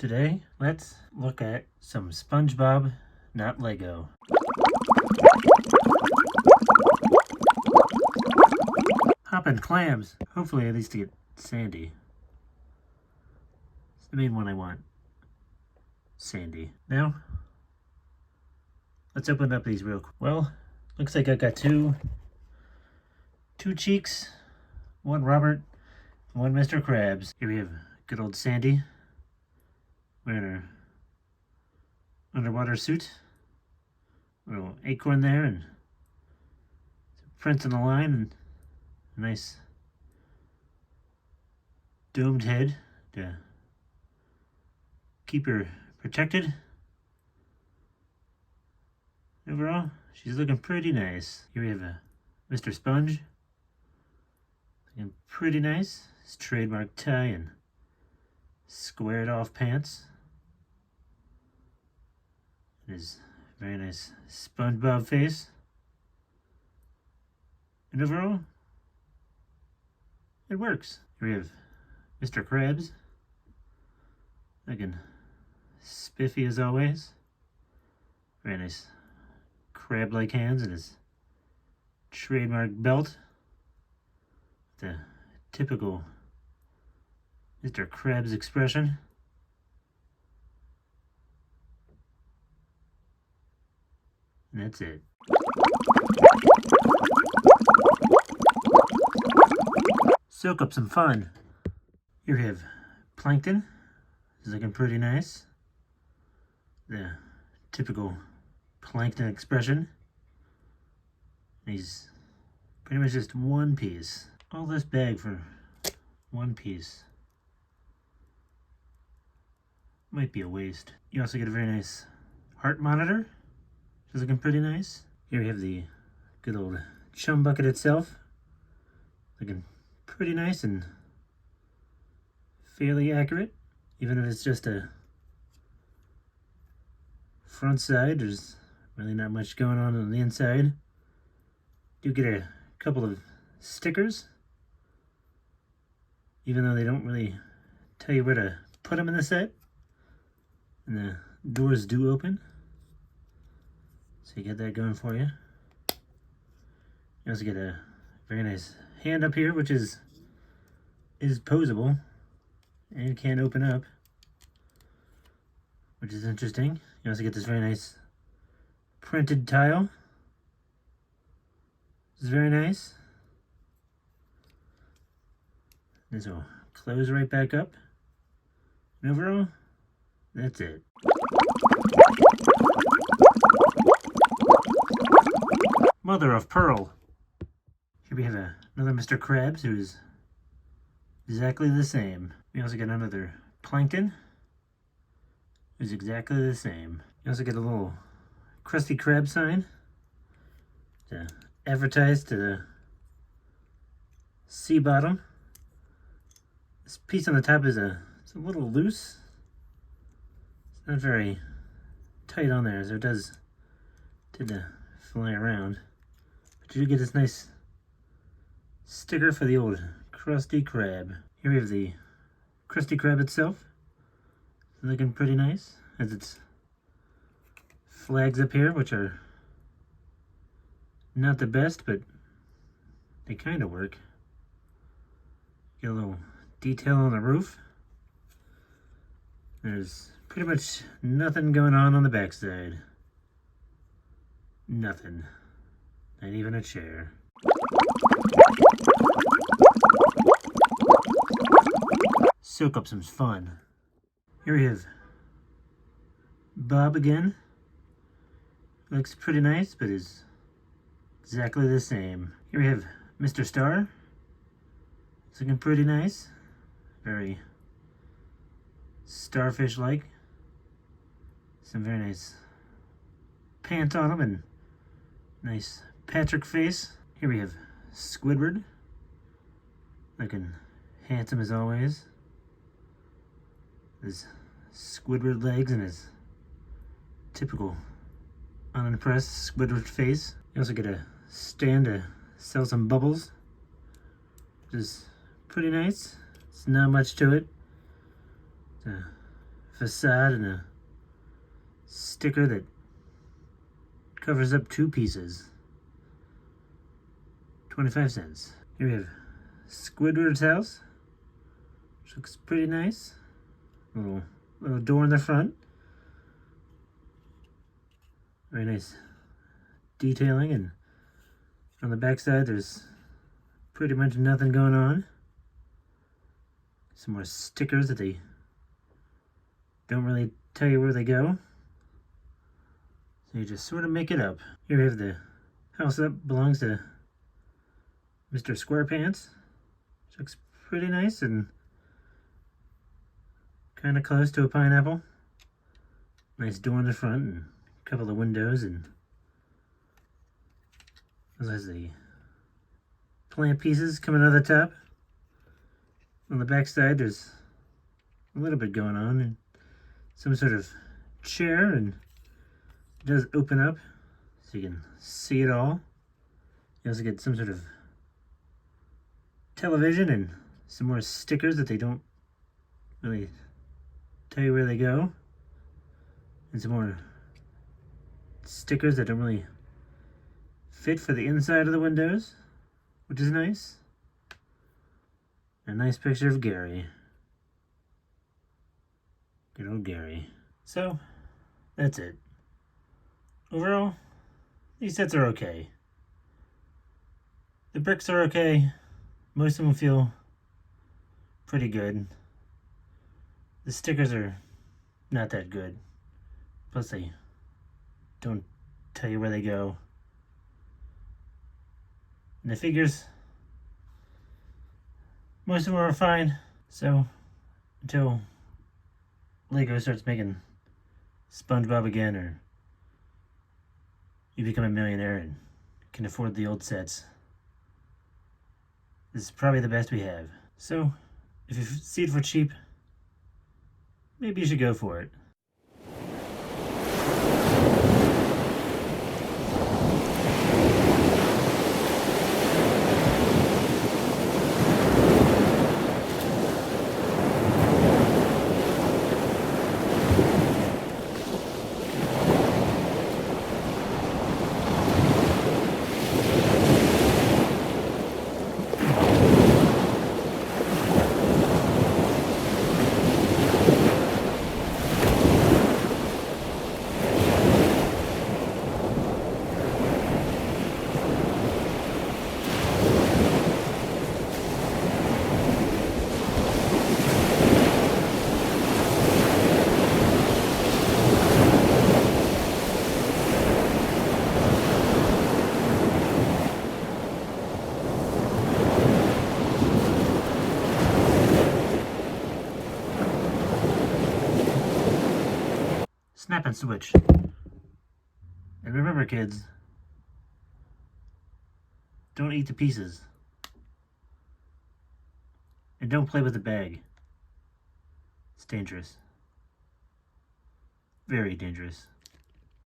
Today, let's look at some SpongeBob, not Lego. Hoppin' clams. Hopefully at least to get Sandy. It's the main one I want. Sandy. Now, let's open up these real quick. Well, looks like I got two Cheeks, one Robert, and one Mr. Krabs. Here we have good old Sandy wearing her underwater suit. A little acorn there and prints on the line and a nice domed head to keep her protected. Overall, she's looking pretty nice. Here we have a Mr. Sponge. Looking pretty nice. His trademark tie and squared off pants. His very nice SpongeBob face. And overall, it works. Here we have Mr. Krabs. Looking spiffy as always. Very nice crab-like hands and his trademark belt. The typical Mr. Krabs expression. And that's it. Soak up some fun. Here we have Plankton. He's looking pretty nice. The typical Plankton expression. He's pretty much just one piece. All this bag for one piece. Might be a waste. You also get a very nice heart monitor. She's looking pretty nice. Here we have the good old chum bucket itself. Looking pretty nice and fairly accurate. Even if it's just a front side, there's really not much going on the inside. Do get a couple of stickers, even though they don't really tell you where to put them in the set. And the doors do open, so you get that going for you. You also get a very nice hand up here, which is posable and can open up, which is interesting. You also get this very nice printed tile. This is very nice. This will close right back up. And overall, that's it. Mother of pearl. Here we have another Mr. Krabs who's exactly the same. We also get another Plankton who's exactly the same. You also get a little Krusty Krab sign to advertise to the sea bottom. This piece on the top is it's a little loose. It's not very tight on there, so it does tend to fly around. But you do get this nice sticker for the old Krusty Krab. Here we have the Krusty Krab itself. It's looking pretty nice. Has its flags up here, which are not the best, but they kind of work. Get a little detail on the roof. There's pretty much nothing going on the backside. Nothing. Not even a chair. Soak up some fun. Here we have Bob again. Looks pretty nice, but is exactly the same. Here we have Mr. Star. It's looking pretty nice. Very starfish-like. Some very nice pants on him and nice Patrick face. Here we have Squidward. Looking handsome as always. His Squidward legs and his typical unimpressed Squidward face. You also get a stand to sell some bubbles, which is pretty nice. It's not much to it. It's a facade and a sticker that covers up 2 pieces. 25 cents. Here we have Squidward's house, which looks pretty nice. Little door in the front. Very nice detailing, and on the back side there's pretty much nothing going on. Some more stickers that they don't really tell you where they go, so you just sort of make it up. Here we have the house that belongs to Mr. Squarepants, which looks pretty nice and kind of close to a pineapple. Nice door in the front and a couple of windows, and there's the plant pieces coming out of the top. On the back side there's a little bit going on, and some sort of chair, and it does open up so you can see it all. You also get some sort of television and some more stickers that they don't really tell you where they go, and some more stickers that don't really fit for the inside of the windows, which is nice. A nice picture of Gary. Good old Gary. So, that's it. Overall, these sets are okay. The bricks are okay. Most of them feel pretty good. The stickers are not that good. Plus they don't tell you where they go. And the figures, most of them are fine. So, until Lego starts making SpongeBob again, or you become a millionaire and can afford the old sets, this is probably the best we have. So, if you see it for cheap, maybe you should go for it. Snap and switch. And remember, kids, don't eat the pieces. And don't play with the bag. It's dangerous. Very dangerous.